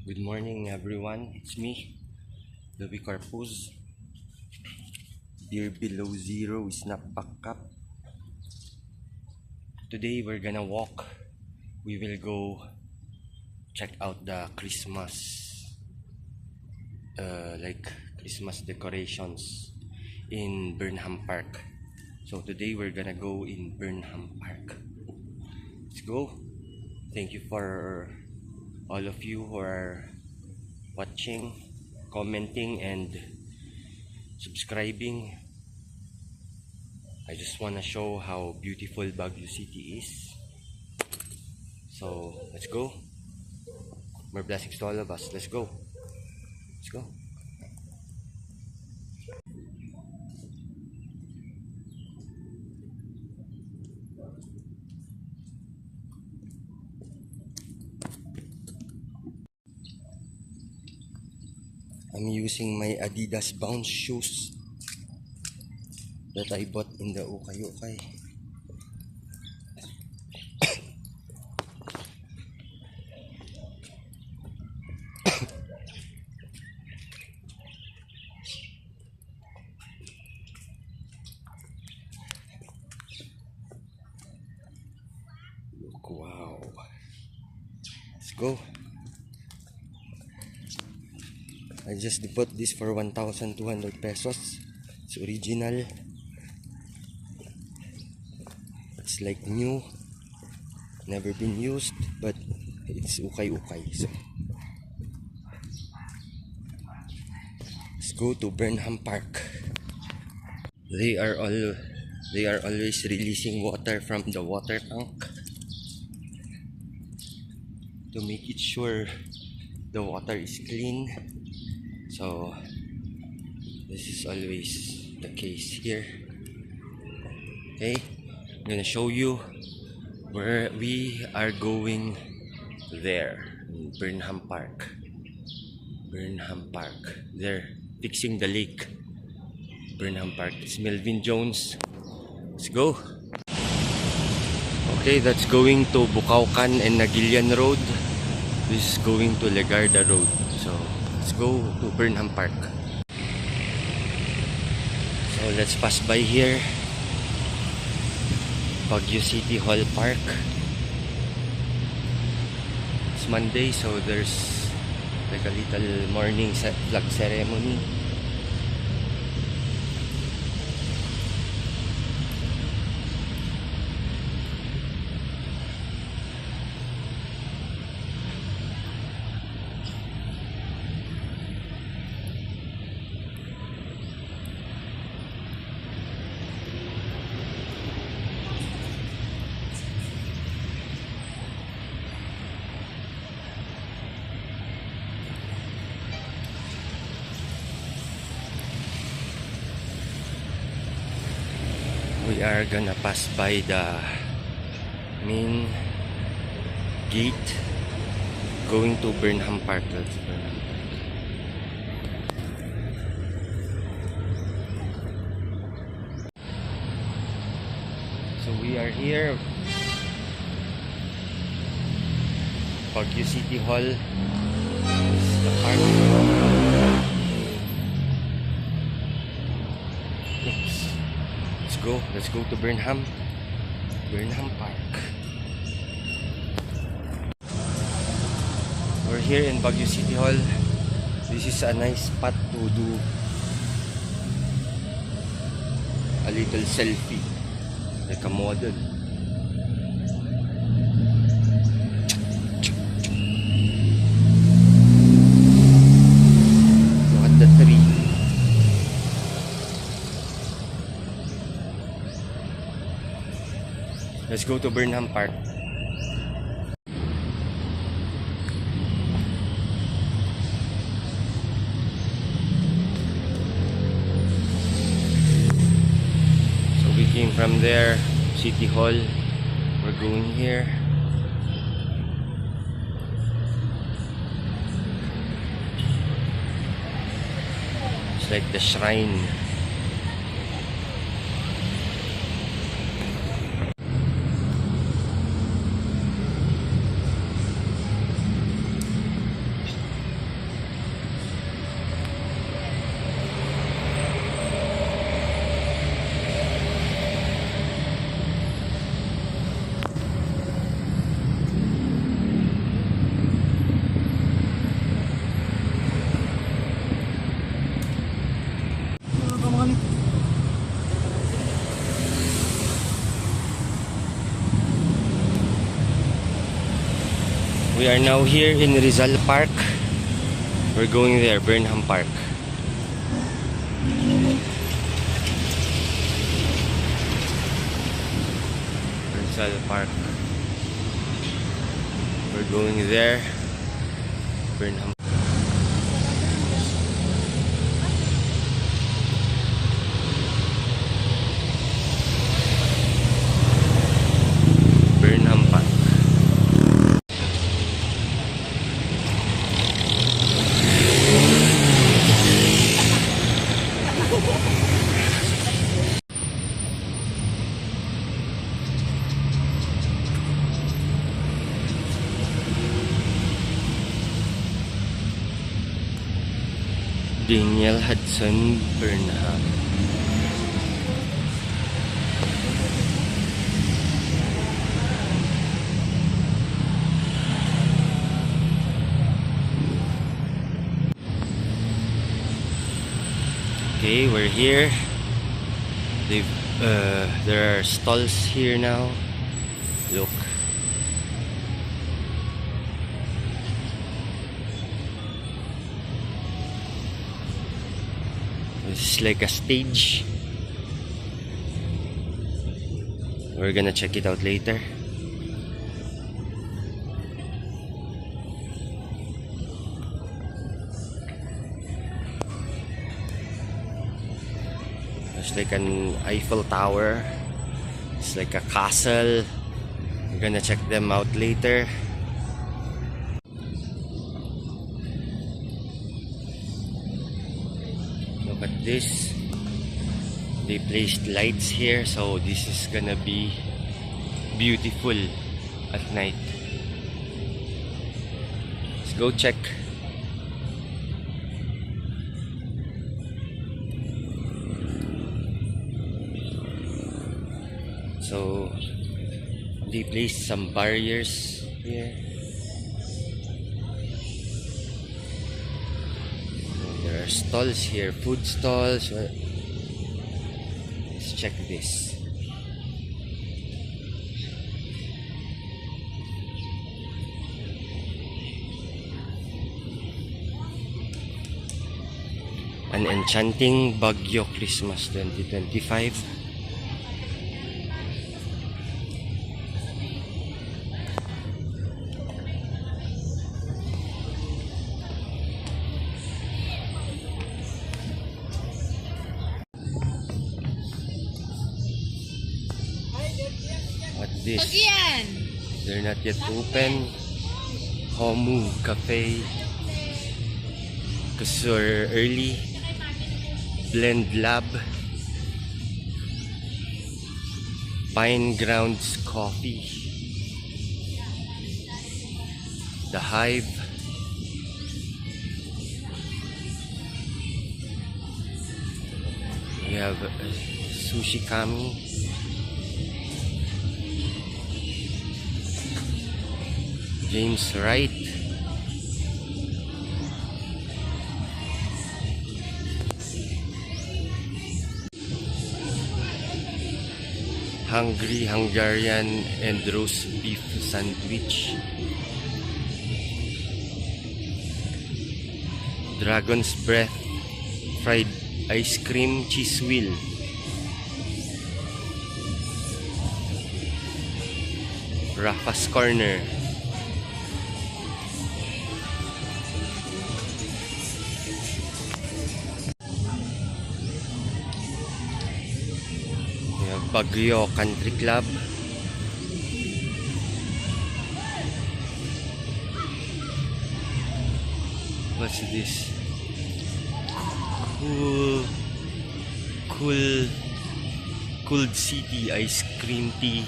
Good morning everyone, it's me, Louis Carpuz. Beer below zero is not back up. Today we're gonna walk. We will go check out the Christmas Christmas decorations in Burnham Park. So today we're gonna go in Burnham Park. Let's go. Thank you for all of you who are watching, commenting and subscribing. I just want to show how beautiful Baguio City is. So let's go. More blessings to all of us. Let's go. Let's go. I'm using my Adidas Bounce shoes that I bought in the Ukay-Ukay. Look, wow. Let's go. I just bought this for 1,200 pesos. It's original. It's like new, never been used, but it's ukay-ukay. So let's go to Burnham Park. They are always releasing water from the water tank to make it sure the water is clean. So this is always the case here. Okay, I'm gonna show you where we are going there in Burnham Park. Burnham Park. They're fixing the lake. Burnham Park. It's Melvin Jones. Let's go. Okay, that's going to Bukaucan and Nagilian Road. This is going to Legarda Road. So let's go to Burnham Park. So let's pass by here. Baguio City Hall Park. It's Monday, so there's like a little morning flag ceremony. We are gonna pass by the main gate going to Burnham Park. That's Burnham Park. So we are here, Baguio City Hall. This is the park. Let's go to Burnham Park. We're here in Baguio City Hall. This is a nice spot to do a little selfie, like a model. Look at the tree. Let's go to Burnham Park. So we came from there, City Hall. We're going here. It's like the shrine. We are now here in Rizal Park. We're going there, Burnham Park. Rizal Park. We're going there, Burnham. Burnham Park. Daniel Hudson Burnham. Okay, we're here. There are stalls here now. Look. This is like a stage. We're gonna check it out later. It's like an Eiffel Tower. It's like a castle. We're gonna check them out later. Look at this. They placed lights here, so this is gonna be beautiful at night. Let's go check. So they placed some barriers here. There are stalls here, food stalls. Let's check this. An Enchanting Baguio Christmas 2025. This. They're not yet open. Homu Cafe. Because we're early. Blend Lab. Pine Grounds Coffee. The Hive. We have Sushi Kami. James Wright. Hungry Hungarian and roast beef sandwich. Dragon's Breath fried ice cream cheese wheel. Rafa's Corner. Baguio Country Club. What's this? Cooled City Ice Cream Tea.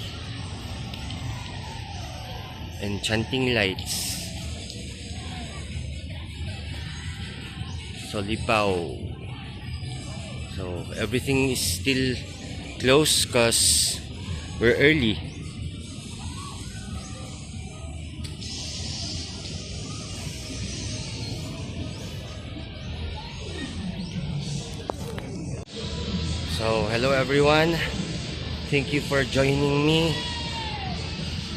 Enchanting Lights. Solipao. So everything is still close because we're early. So hello everyone, thank you for joining me.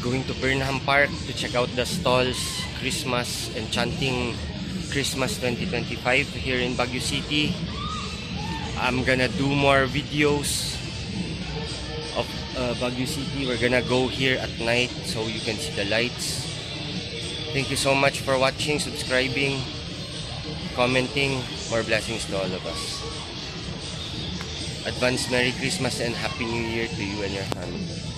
going to Burnham Park to check out the stalls, Christmas, Enchanting Christmas 2025 here in Baguio City. I'm gonna do more videos of Baguio City. We're gonna go here at night so you can see the lights. Thank you so much for watching, subscribing, commenting. More blessings to all of us. Advance Merry Christmas and Happy New Year to you and your family.